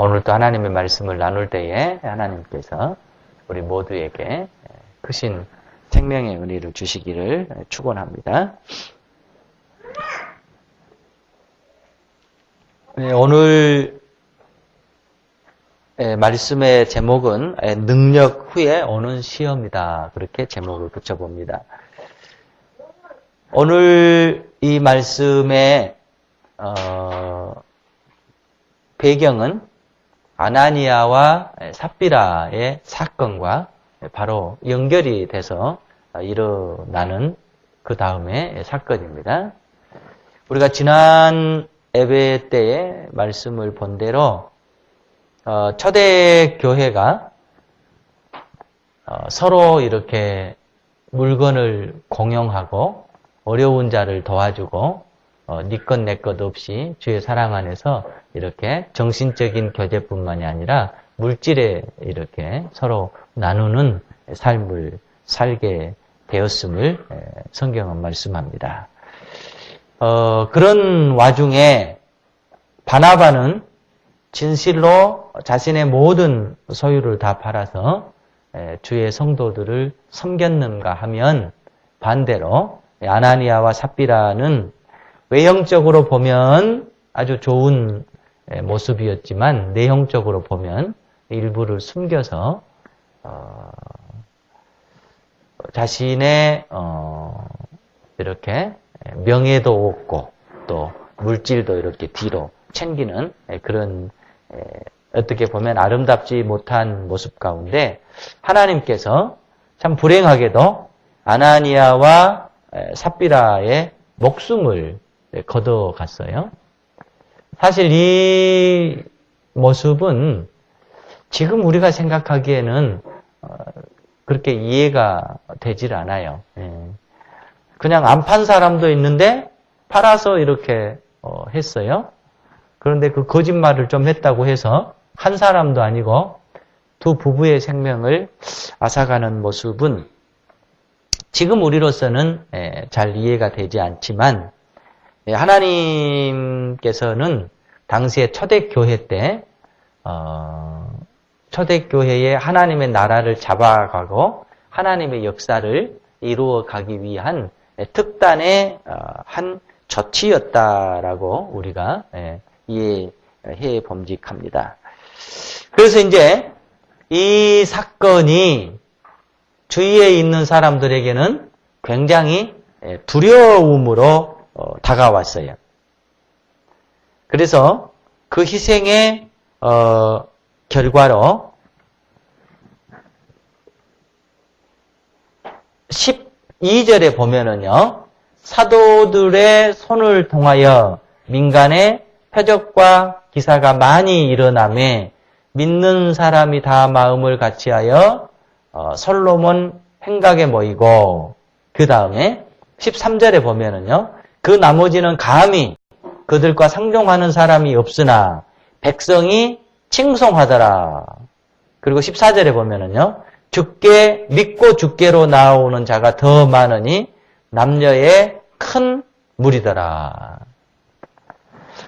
오늘 또 하나님의 말씀을 나눌 때에 하나님께서 우리 모두에게 크신 생명의 은혜를 주시기를 축원합니다. 오늘 말씀의 제목은 능력 후에 오는 시험이다. 그렇게 제목을 붙여봅니다. 오늘 이 말씀의 배경은 아나니아와 삽비라의 사건과 바로 연결이 돼서 일어나는 그 다음의 사건입니다. 우리가 지난 예배 때에 말씀을 본 대로 초대교회가 서로 이렇게 물건을 공용하고 어려운 자를 도와주고 네 것 내 것 없이 주의 사랑 안에서 이렇게 정신적인 교제뿐만이 아니라 물질에 이렇게 서로 나누는 삶을 살게 되었음을 성경은 말씀합니다. 그런 와중에 바나바는 진실로 자신의 모든 소유를 다 팔아서 주의 성도들을 섬겼는가 하면 반대로 아나니아와 삽비라는 외형적으로 보면 아주 좋은 모습이었지만 내형적으로 보면 일부를 숨겨서 자신의 이렇게 명예도 없고 또 물질도 이렇게 뒤로 챙기는 그런 어떻게 보면 아름답지 못한 모습 가운데 하나님께서 참 불행하게도 아나니아와 삽비라의 목숨을 걷어갔어요. 사실 이 모습은 지금 우리가 생각하기에는 그렇게 이해가 되질 않아요. 그냥 안 판 사람도 있는데 팔아서 이렇게 했어요. 그런데 그 거짓말을 좀 했다고 해서 한 사람도 아니고 두 부부의 생명을 앗아가는 모습은 지금 우리로서는 잘 이해가 되지 않지만 하나님께서는 당시에 초대교회 때 초대교회에 하나님의 나라를 잡아가고 하나님의 역사를 이루어가기 위한 특단의 한 조치였다라고 우리가 이해해 범직합니다. 그래서 이제 이 사건이 주위에 있는 사람들에게는 굉장히 두려움으로 다가왔어요. 그래서 그 희생의 결과로 12절에 보면은요, 사도들의 손을 통하여 민간에 표적과 기사가 많이 일어나매 믿는 사람이 다 마음을 같이하여 솔로몬 행각에 모이고, 그 다음에 13절에 보면은요, 그 나머지는 감히 그들과 상종하는 사람이 없으나 백성이 칭송하더라. 그리고 14절에 보면은요, 주께 믿고 주께로 나오는 자가 더 많으니 남녀의 큰 무리더라.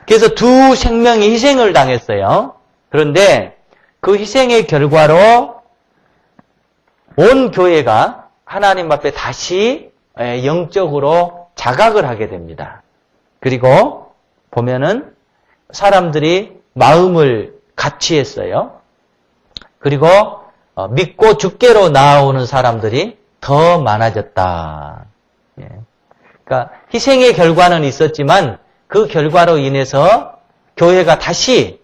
그래서 두 생명이 희생을 당했어요. 그런데 그 희생의 결과로 온 교회가 하나님 앞에 다시 영적으로 자각을 하게 됩니다. 그리고 보면은 사람들이 마음을 같이 했어요. 그리고 믿고 주께로 나아오는 사람들이 더 많아졌다. 그러니까 희생의 결과는 있었지만 그 결과로 인해서 교회가 다시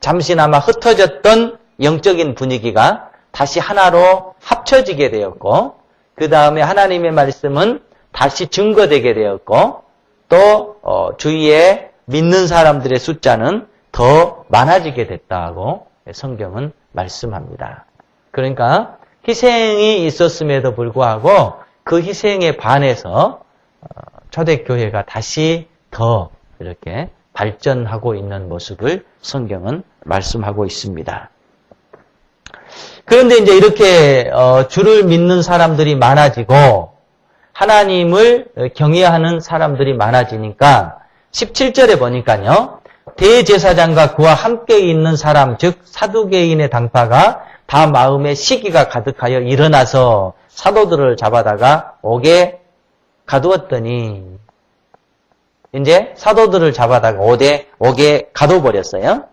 잠시나마 흩어졌던 영적인 분위기가 다시 하나로 합쳐지게 되었고, 그 다음에 하나님의 말씀은 다시 증거되게 되었고, 또 주위에 믿는 사람들의 숫자는 더 많아지게 됐다고 성경은 말씀합니다. 그러니까 희생이 있었음에도 불구하고 그 희생에 반해서 초대교회가 다시 더 이렇게 발전하고 있는 모습을 성경은 말씀하고 있습니다. 그런데 이제 이렇게 주를 믿는 사람들이 많아지고 하나님을 경외하는 사람들이 많아지니까 17절에 보니까요. 대제사장과 그와 함께 있는 사람, 즉 사두개인의 당파가 다 마음에 시기가 가득하여 일어나서 사도들을 잡아다가 옥에 가두었더니 이제 사도들을 잡아다가 옥에 가둬버렸어요.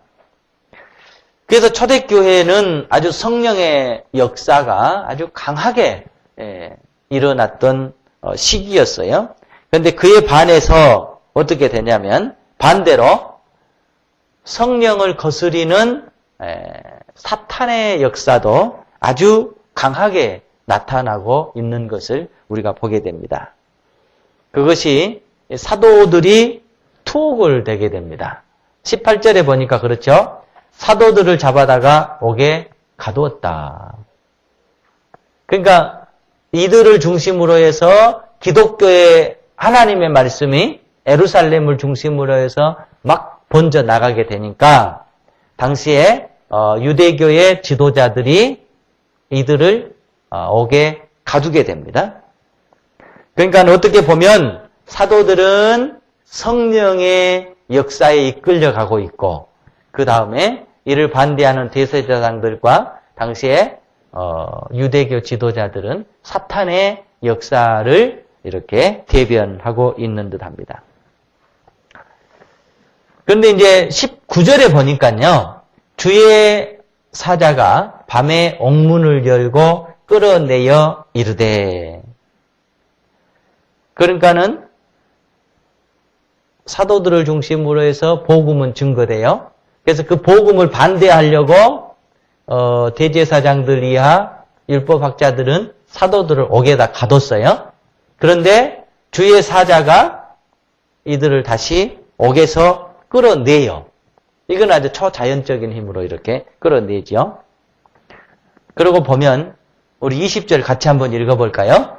그래서 초대교회는 아주 성령의 역사가 아주 강하게 일어났던 시기였어요. 그런데 그에 반해서 어떻게 되냐면 반대로 성령을 거스리는 사탄의 역사도 아주 강하게 나타나고 있는 것을 우리가 보게 됩니다. 그것이 사도들이 투옥을 되게 됩니다. 18절에 보니까 그렇죠. 사도들을 잡아다가 옥에 가두었다. 그러니까 이들을 중심으로 해서 기독교의 하나님의 말씀이 예루살렘을 중심으로 해서 막 번져 나가게 되니까 당시에 유대교의 지도자들이 이들을 옥에 가두게 됩니다. 그러니까 어떻게 보면 사도들은 성령의 역사에 이끌려가고 있고 그 다음에 이를 반대하는 대제사장들과 당시에 유대교 지도자들은 사탄의 역사를 이렇게 대변하고 있는 듯합니다. 그런데 이제 19절에 보니까요. 주의 사자가 밤에 옥문을 열고 끌어내어 이르되 그러니까는 사도들을 중심으로 해서 복음은 증거돼요. 그래서 그 복음을 반대하려고 대제사장들 이하 율법학자들은 사도들을 옥에다 가뒀어요. 그런데 주의 사자가 이들을 다시 옥에서 끌어내요. 이건 아주 초자연적인 힘으로 이렇게 끌어내죠. 그러고 보면 우리 20절 같이 한번 읽어볼까요?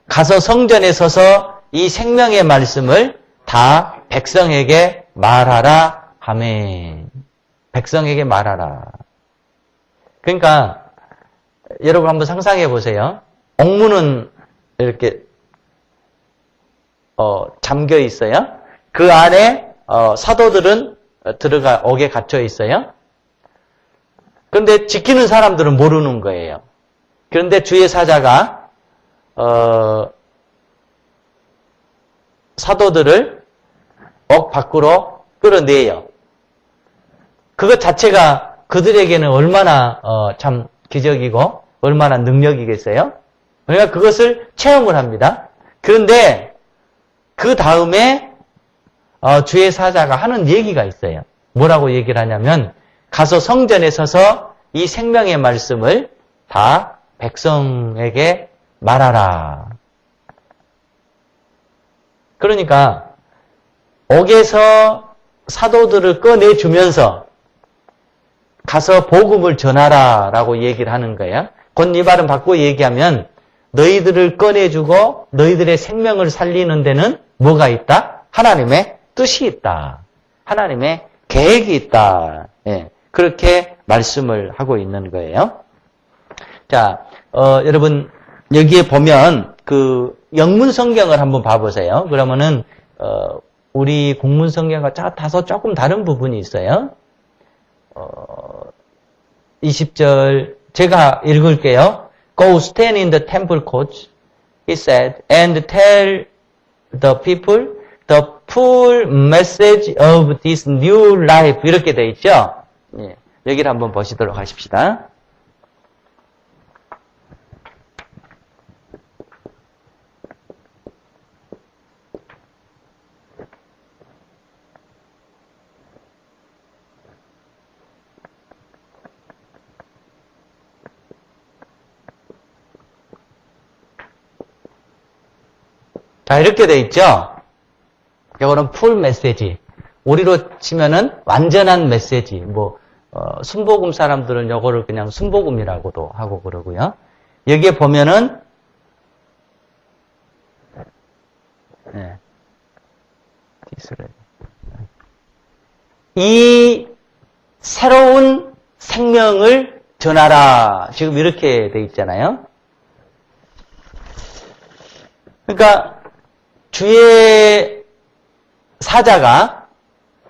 가서 성전에 서서 이 생명의 말씀을 다 백성에게 말하라 하매. 백성에게 말하라. 그러니까 여러분 한번 상상해 보세요. 옥문은 이렇게 잠겨 있어요. 그 안에 사도들은 들어가 옥에 갇혀 있어요. 그런데 지키는 사람들은 모르는 거예요. 그런데 주의 사자가 사도들을 옥 밖으로 끌어내요. 그것 자체가 그들에게는 얼마나 참 기적이고 얼마나 능력이겠어요? 그러니까 그것을 체험을 합니다. 그런데 그 다음에 주의 사자가 하는 얘기가 있어요. 뭐라고 얘기를 하냐면 가서 성전에 서서 이 생명의 말씀을 다 백성에게 말하라. 그러니까 옥에서 사도들을 꺼내주면서 가서 복음을 전하라 라고 얘기를 하는 거예요. 곧 이 말은 바꾸어 얘기하면 너희들을 꺼내주고 너희들의 생명을 살리는 데는 뭐가 있다? 하나님의 뜻이 있다. 하나님의 계획이 있다. 예, 그렇게 말씀을 하고 있는 거예요. 자, 여러분 여기에 보면 그 영문 성경을 한번 봐보세요. 그러면은 우리 공문 성경과 다소 조금 다른 부분이 있어요. 20절 제가 읽을게요. Go stand in the temple courts, he said, and tell the people the full message of this new life. 이렇게 돼 있죠. 예, 여기를 한번 보시도록 하십시다. 자, 이렇게 돼 있죠? 이거는 풀 메시지. 우리로 치면은 완전한 메시지. 순복음 사람들은 이거를 그냥 순복음이라고도 하고 그러고요. 여기에 보면은, 네. 이 새로운 생명을 전하라. 지금 이렇게 돼 있잖아요. 그러니까, 주의 사자가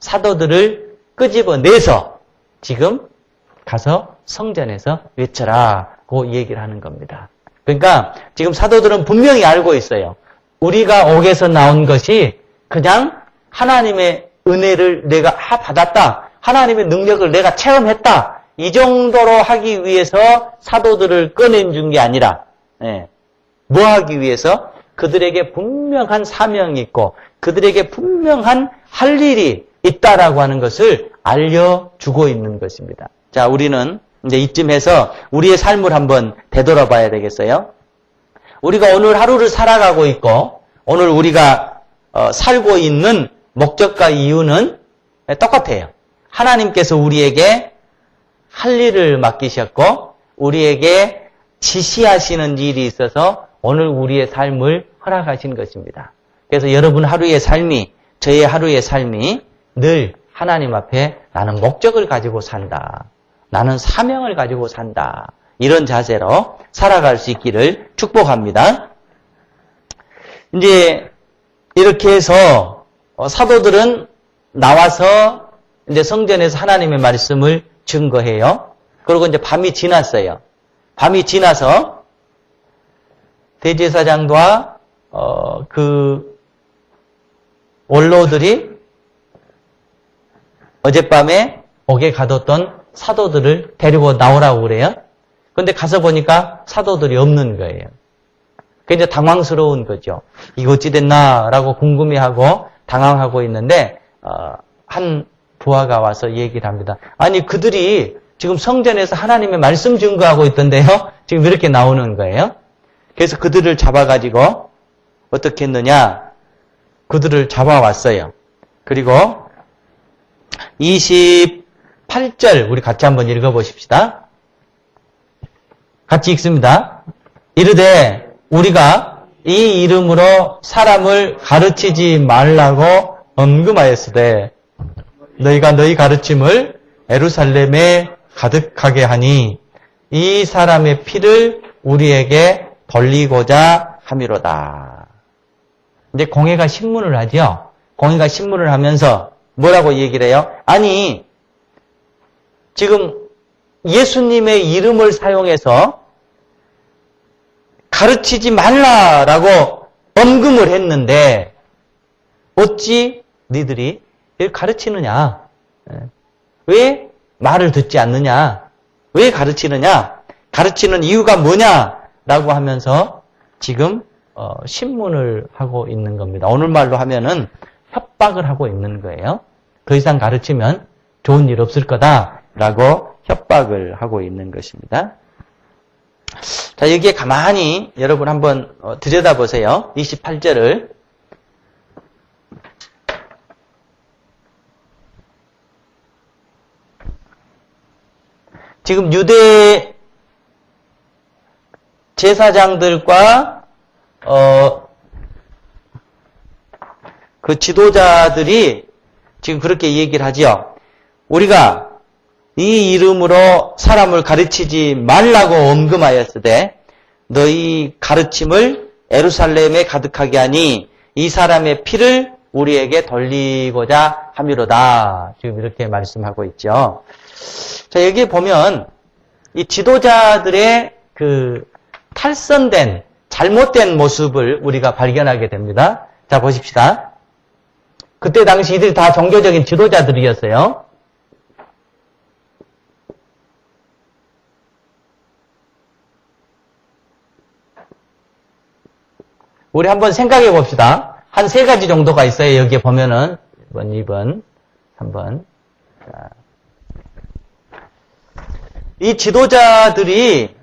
사도들을 끄집어내서 지금 가서 성전에서 외쳐라고 얘기를 하는 겁니다. 그러니까 지금 사도들은 분명히 알고 있어요. 우리가 옥에서 나온 것이 그냥 하나님의 은혜를 내가 받았다. 하나님의 능력을 내가 체험했다. 이 정도로 하기 위해서 사도들을 꺼낸 준 게 아니라 뭐 하기 위해서? 그들에게 분명한 사명이 있고 그들에게 분명한 할 일이 있다라고 하는 것을 알려주고 있는 것입니다. 자, 우리는 이제 이쯤에서 우리의 삶을 한번 되돌아봐야 되겠어요. 우리가 오늘 하루를 살아가고 있고 오늘 우리가 살고 있는 목적과 이유는 똑같아요. 하나님께서 우리에게 할 일을 맡기셨고 우리에게 지시하시는 일이 있어서 오늘 우리의 삶을 허락하신 것입니다. 그래서 여러분 하루의 삶이, 저의 하루의 삶이 늘 하나님 앞에 나는 목적을 가지고 산다. 나는 사명을 가지고 산다. 이런 자세로 살아갈 수 있기를 축복합니다. 이제 이렇게 해서 사도들은 나와서 이제 성전에서 하나님의 말씀을 증거해요. 그리고 이제 밤이 지났어요. 밤이 지나서 대제사장과 그 원로들이 어젯밤에 옥에 가뒀던 사도들을 데리고 나오라고 그래요. 그런데 가서 보니까 사도들이 없는 거예요. 굉장히 당황스러운 거죠. 이거 어찌 됐나라고 궁금해하고 당황하고 있는데 한 부하가 와서 얘기를 합니다. 아니 그들이 지금 성전에서 하나님의 말씀 증거하고 있던데요. 지금 이렇게 나오는 거예요. 그래서 그들을 잡아가지고 어떻게 했느냐. 그들을 잡아왔어요. 그리고 28절 우리 같이 한번 읽어보십시다. 같이 읽습니다. 이르되 우리가 이 이름으로 사람을 가르치지 말라고 엄금하였으되 너희가 너희 가르침을 예루살렘에 가득하게 하니 이 사람의 피를 우리에게 돌리고자 함이로다. 이제 공회가 신문을 하죠. 공회가 신문을 하면서 뭐라고 얘기를 해요? 아니 지금 예수님의 이름을 사용해서 가르치지 말라라고 엄금을 했는데 어찌 니들이 가르치느냐? 왜 말을 듣지 않느냐? 왜 가르치느냐? 가르치는 이유가 뭐냐라고 하면서 지금 신문을 하고 있는 겁니다. 오늘 말로 하면은 협박을 하고 있는 거예요. 더 이상 가르치면 좋은 일 없을 거다라고 협박을 하고 있는 것입니다. 자, 여기에 가만히 여러분 한번 들여다보세요. 28절을. 지금 유대 제사장들과 그 지도자들이 지금 그렇게 얘기를 하죠. 우리가 이 이름으로 사람을 가르치지 말라고 엄금하였으되 너희 가르침을 예루살렘에 가득하게 하니 이 사람의 피를 우리에게 돌리고자 함이로다. 지금 이렇게 말씀하고 있죠. 자, 여기에 보면 이 지도자들의 그 탈선된 잘못된 모습을 우리가 발견하게 됩니다. 자, 보십시다. 그때 당시 이들이 다 종교적인 지도자들이었어요. 우리 한번 생각해 봅시다. 한 3가지 정도가 있어요. 여기에 보면은 1번, 2번, 3번. 자. 이 지도자들이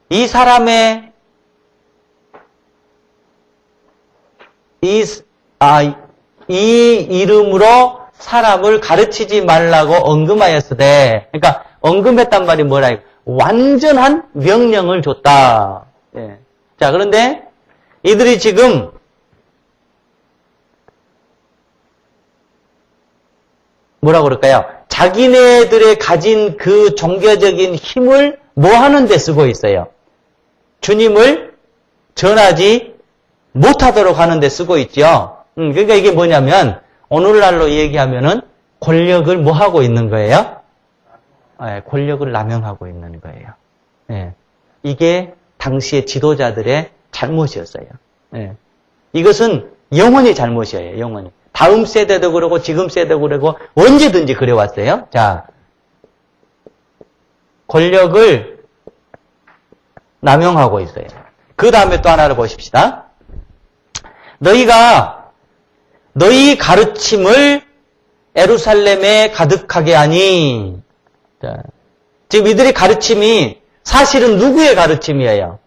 이 사람의 이 이름으로 사람을 가르치지 말라고 언금하였으되, 그러니까 언금했단 말이 뭐라? 완전한 명령을 줬다. 예. 자, 그런데 이들이 지금 뭐라고 그럴까요? 자기네들의 가진 그 종교적인 힘을 뭐 하는 데 쓰고 있어요? 주님을 전하지 못하도록 하는 데 쓰고 있죠. 그러니까 이게 뭐냐면 오늘날로 얘기하면은 권력을 뭐 하고 있는 거예요? 네, 권력을 남용하고 있는 거예요. 네. 이게 당시의 지도자들의 잘못이었어요. 네. 이것은 영원히 잘못이에요. 영원히. 다음 세대도 그러고 지금 세대도 그러고 언제든지 그래왔어요. 자, 권력을 남용하고 있어요. 그 다음에 또 하나를 보십시다. 너희가 너희 가르침을 예루살렘에 가득하게 하니. 자, 지금 이들의 가르침이 사실은 누구의 가르침이에요?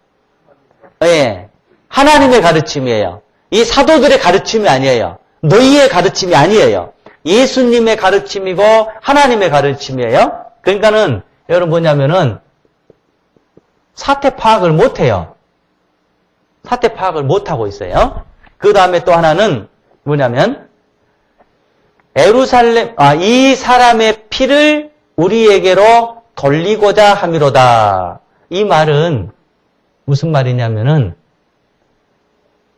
예, 하나님의 가르침이에요. 이 사도들의 가르침이 아니에요. 너희의 가르침이 아니에요. 예수님의 가르침이고 하나님의 가르침이에요. 그러니까는 여러분 뭐냐면은 사태 파악을 못해요. 사태 파악을 못하고 있어요. 그 다음에 또 하나는 뭐냐면 이 사람의 피를 우리에게로 돌리고자 함이로다. 이 말은 무슨 말이냐면은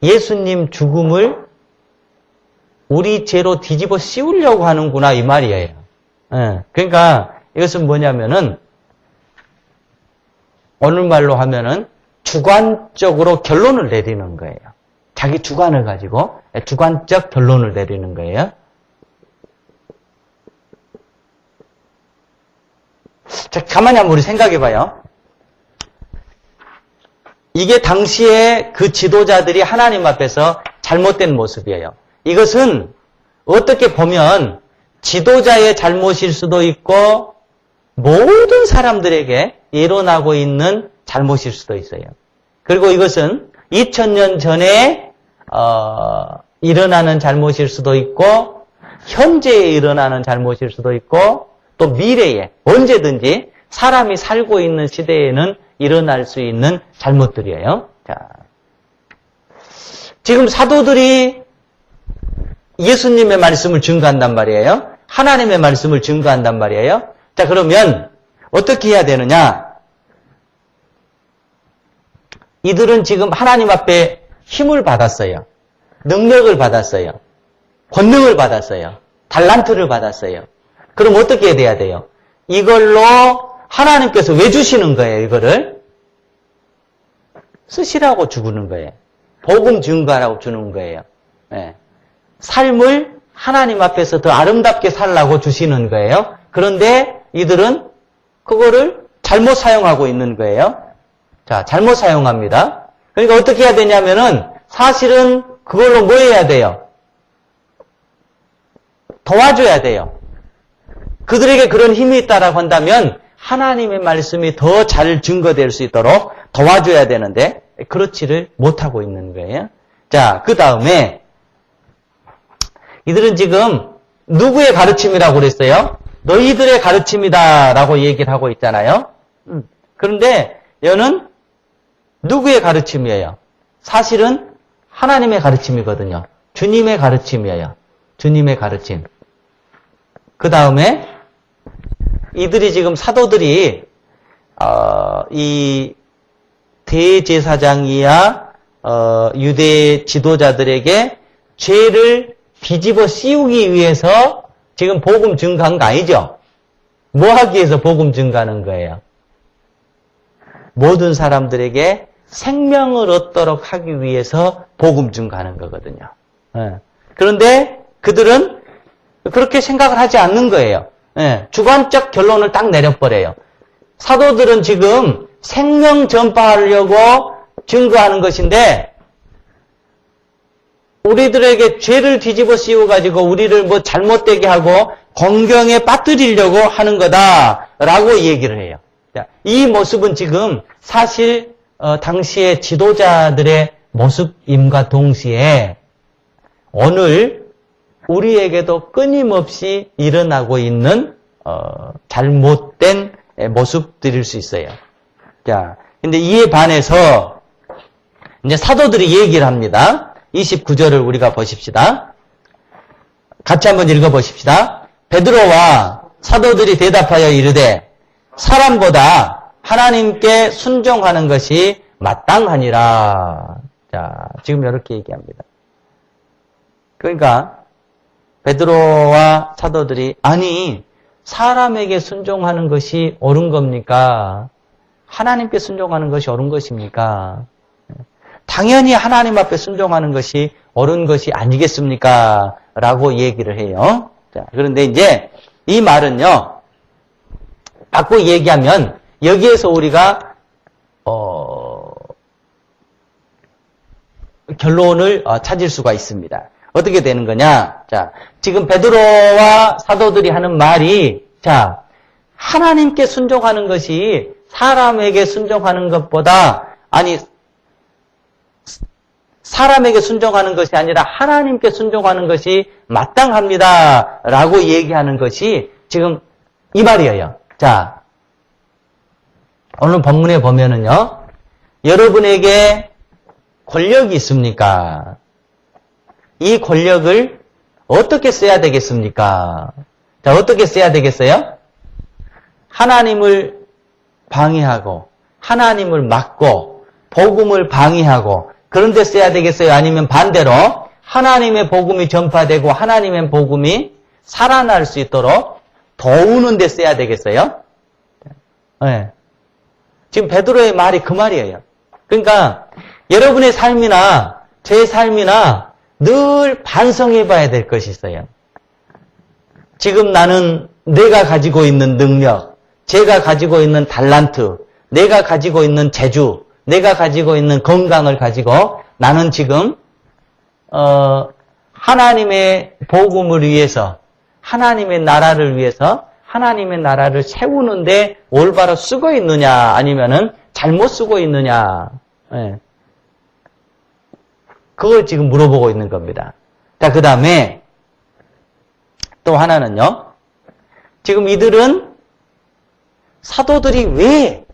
예수님 죽음을 우리 죄로 뒤집어 씌우려고 하는구나 이 말이에요. 예, 그러니까 이것은 뭐냐면은 오늘 말로 하면은 주관적으로 결론을 내리는 거예요. 자기 주관을 가지고 주관적 결론을 내리는 거예요. 자, 가만히 한번 우리 생각해봐요. 이게 당시에 그 지도자들이 하나님 앞에서 잘못된 모습이에요. 이것은 어떻게 보면 지도자의 잘못일 수도 있고 모든 사람들에게 일어나고 있는 잘못일 수도 있어요. 그리고 이것은 2000년 전에 일어나는 잘못일 수도 있고 현재에 일어나는 잘못일 수도 있고 또 미래에 언제든지 사람이 살고 있는 시대에는 일어날 수 있는 잘못들이에요. 자, 지금 사도들이 예수님의 말씀을 증거한단 말이에요. 하나님의 말씀을 증거한단 말이에요. 자, 그러면 어떻게 해야 되느냐? 이들은 지금 하나님 앞에 힘을 받았어요. 능력을 받았어요. 권능을 받았어요. 달란트를 받았어요. 그럼 어떻게 돼야 돼요? 이걸로 하나님께서 왜 주시는 거예요, 이거를? 쓰시라고 주는 거예요. 복음 증거하라고 주는 거예요. 네. 삶을 하나님 앞에서 더 아름답게 살라고 주시는 거예요. 그런데 이들은 그거를 잘못 사용하고 있는 거예요. 자, 잘못 사용합니다. 그러니까 어떻게 해야 되냐면은 사실은 그걸로 뭐 해야 돼요? 도와줘야 돼요. 그들에게 그런 힘이 있다라고 한다면 하나님의 말씀이 더 잘 증거될 수 있도록 도와줘야 되는데 그렇지를 못하고 있는 거예요. 자, 그 다음에 이들은 지금 누구의 가르침이라고 그랬어요? 너희들의 가르침이다라고 얘기를 하고 있잖아요. 그런데 여는 누구의 가르침이에요? 사실은 하나님의 가르침이거든요. 주님의 가르침이에요. 주님의 가르침. 그 다음에 이들이 지금 사도들이 이 대제사장이야 유대 지도자들에게 죄를 뒤집어 씌우기 위해서 지금 복음 증거한 거 아니죠? 뭐 하기 위해서 복음 증거하는 거예요? 모든 사람들에게 생명을 얻도록 하기 위해서 복음 증거하는 거거든요. 그런데 그들은 그렇게 생각을 하지 않는 거예요. 주관적 결론을 딱 내려버려요. 사도들은 지금 생명 전파하려고 증거하는 것인데 우리들에게 죄를 뒤집어 씌워가지고 우리를 뭐 잘못되게 하고 공경에 빠뜨리려고 하는 거다라고 얘기를 해요. 이 모습은 지금 사실 당시의 지도자들의 모습임과 동시에 오늘 우리에게도 끊임없이 일어나고 있는 잘못된 모습들일 수 있어요. 자, 근데 이에 반해서 이제 사도들이 얘기를 합니다. 29절을 우리가 보십시다. 같이 한번 읽어보십시다. 베드로와 사도들이 대답하여 이르되 사람보다 하나님께 순종하는 것이 마땅하니라. 자, 지금 이렇게 얘기합니다. 그러니까 베드로와 사도들이 아니 사람에게 순종하는 것이 옳은 겁니까? 하나님께 순종하는 것이 옳은 것입니까? 당연히 하나님 앞에 순종하는 것이 옳은 것이 아니겠습니까? 라고 얘기를 해요. 자, 그런데 이제 이 말은요, 바꿔 얘기하면 여기에서 우리가 결론을 찾을 수가 있습니다. 어떻게 되는 거냐? 자, 지금 베드로와 사도들이 하는 말이, 자, 하나님께 순종하는 것이 사람에게 순종하는 것보다, 아니, 사람에게 순종하는 것이 아니라 하나님께 순종하는 것이 마땅합니다. 라고 얘기하는 것이 지금 이 말이에요. 자, 오늘 본문에 보면은요, 여러분에게 권력이 있습니까? 이 권력을 어떻게 써야 되겠습니까? 자, 어떻게 써야 되겠어요? 하나님을 방해하고, 하나님을 막고, 복음을 방해하고, 그런 데 써야 되겠어요? 아니면 반대로, 하나님의 복음이 전파되고, 하나님의 복음이 살아날 수 있도록 도우는 데 써야 되겠어요? 네. 지금 베드로의 말이 그 말이에요. 그러니까, 여러분의 삶이나, 제 삶이나, 늘 반성해 봐야 될 것이 있어요. 지금 나는 내가 가지고 있는 능력, 제가 가지고 있는 달란트, 내가 가지고 있는 재주, 내가 가지고 있는 건강을 가지고 나는 지금 하나님의 복음을 위해서, 하나님의 나라를 위해서 하나님의 나라를 세우는데 올바로 쓰고 있느냐 아니면은 잘못 쓰고 있느냐. 네. 그걸 지금 물어보고 있는 겁니다. 자, 그 다음에 또 하나는요. 지금 이들은 사도들이 왜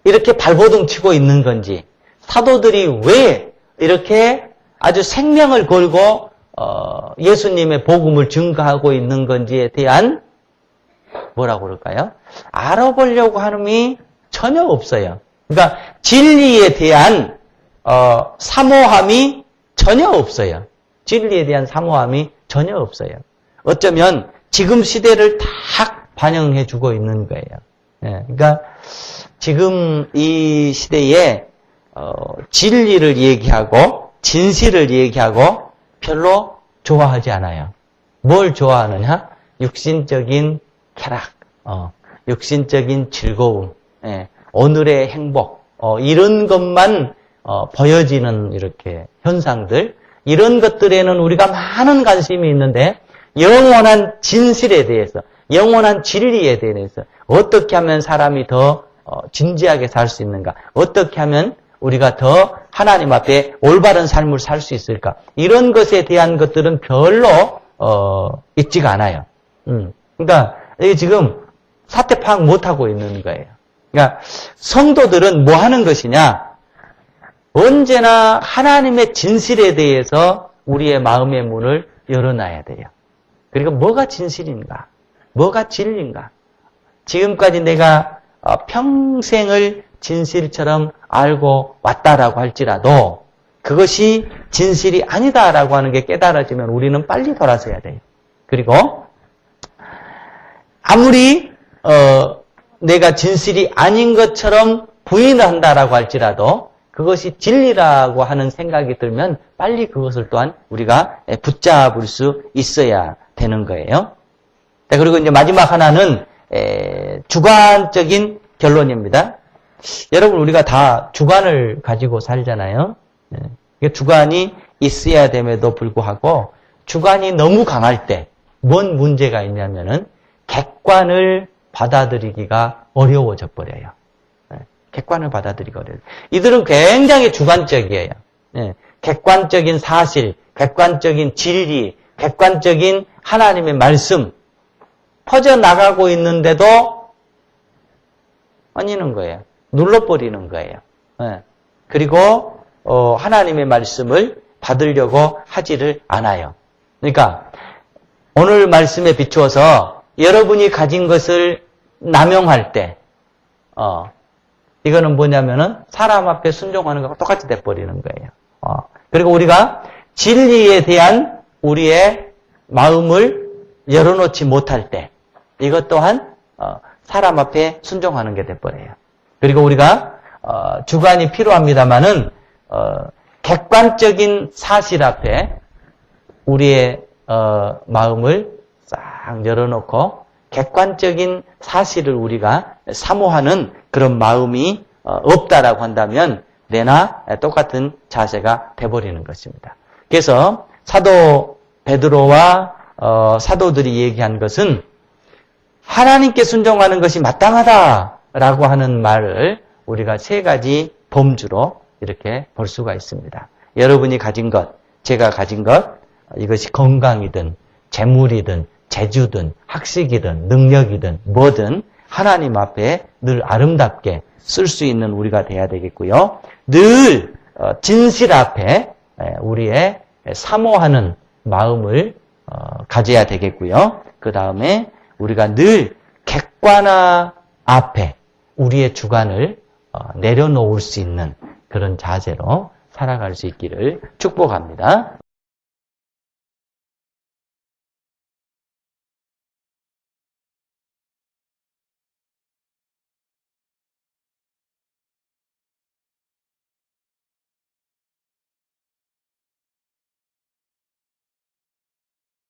이렇게 발버둥 치고 있는 건지, 사도들이 왜 이렇게 아주 생명을 걸고 예수님의 복음을 증거하고 있는 건지에 대한 뭐라고 그럴까요? 알아보려고 하는 전혀 없어요. 그러니까 진리에 대한 사모함이 전혀 없어요. 진리에 대한 사모함이 전혀 없어요. 어쩌면 지금 시대를 딱 반영해 주고 있는 거예요. 예, 그러니까 지금 이 시대에 진리를 얘기하고 진실을 얘기하고 별로 좋아하지 않아요. 뭘 좋아하느냐? 육신적인 쾌락, 육신적인 즐거움, 예, 오늘의 행복, 이런 것만 보여지는 이렇게 현상들, 이런 것들에는 우리가 많은 관심이 있는데 영원한 진실에 대해서, 영원한 진리에 대해서 어떻게 하면 사람이 더 진지하게 살 수 있는가, 어떻게 하면 우리가 더 하나님 앞에 올바른 삶을 살 수 있을까, 이런 것에 대한 것들은 별로 있지가 않아요. 그러니까 이게 지금 사태 파악 못하고 있는 거예요. 그러니까 성도들은 뭐 하는 것이냐? 언제나 하나님의 진실에 대해서 우리의 마음의 문을 열어놔야 돼요. 그리고 뭐가 진실인가? 뭐가 진리인가? 지금까지 내가 평생을 진실처럼 알고 왔다라고 할지라도 그것이 진실이 아니다라고 하는 게 깨달아지면 우리는 빨리 돌아서야 돼요. 그리고 아무리 내가 진실이 아닌 것처럼 부인을 한다라고 할지라도 그것이 진리라고 하는 생각이 들면 빨리 그것을 또한 우리가 붙잡을 수 있어야 되는 거예요. 그리고 이제 마지막 하나는 주관적인 결론입니다. 여러분, 우리가 다 주관을 가지고 살잖아요. 주관이 있어야 됨에도 불구하고 주관이 너무 강할 때 뭔 문제가 있냐면은 객관을 받아들이기가 어려워져 버려요. 객관을 받아들이기 어려워요. 이들은 굉장히 주관적이에요. 객관적인 사실, 객관적인 진리, 객관적인 하나님의 말씀 퍼져나가고 있는데도 아니는 거예요. 눌러버리는 거예요. 그리고 하나님의 말씀을 받으려고 하지를 않아요. 그러니까 오늘 말씀에 비추어서 여러분이 가진 것을 남용할 때 이거는 뭐냐면은 사람 앞에 순종하는 것과 똑같이 돼버리는 거예요. 그리고 우리가 진리에 대한 우리의 마음을 열어놓지 못할 때 이것 또한 사람 앞에 순종하는 게 돼버려요. 그리고 우리가 주관이 필요합니다마는 객관적인 사실 앞에 우리의 마음을 싹 열어놓고 객관적인 사실을 우리가 사모하는 그런 마음이 없다라고 한다면 내나 똑같은 자세가 돼버리는 것입니다. 그래서 사도 베드로와 사도들이 얘기한 것은 하나님께 순종하는 것이 마땅하다라고 하는 말을 우리가 세 가지 범주로 이렇게 볼 수가 있습니다. 여러분이 가진 것, 제가 가진 것, 이것이 건강이든 재물이든 재주든 학식이든 능력이든 뭐든 하나님 앞에 늘 아름답게 쓸 수 있는 우리가 돼야 되겠고요. 늘 진실 앞에 우리의 사모하는 마음을 가져야 되겠고요. 그 다음에 우리가 늘 객관화 앞에 우리의 주관을 내려놓을 수 있는 그런 자세로 살아갈 수 있기를 축복합니다.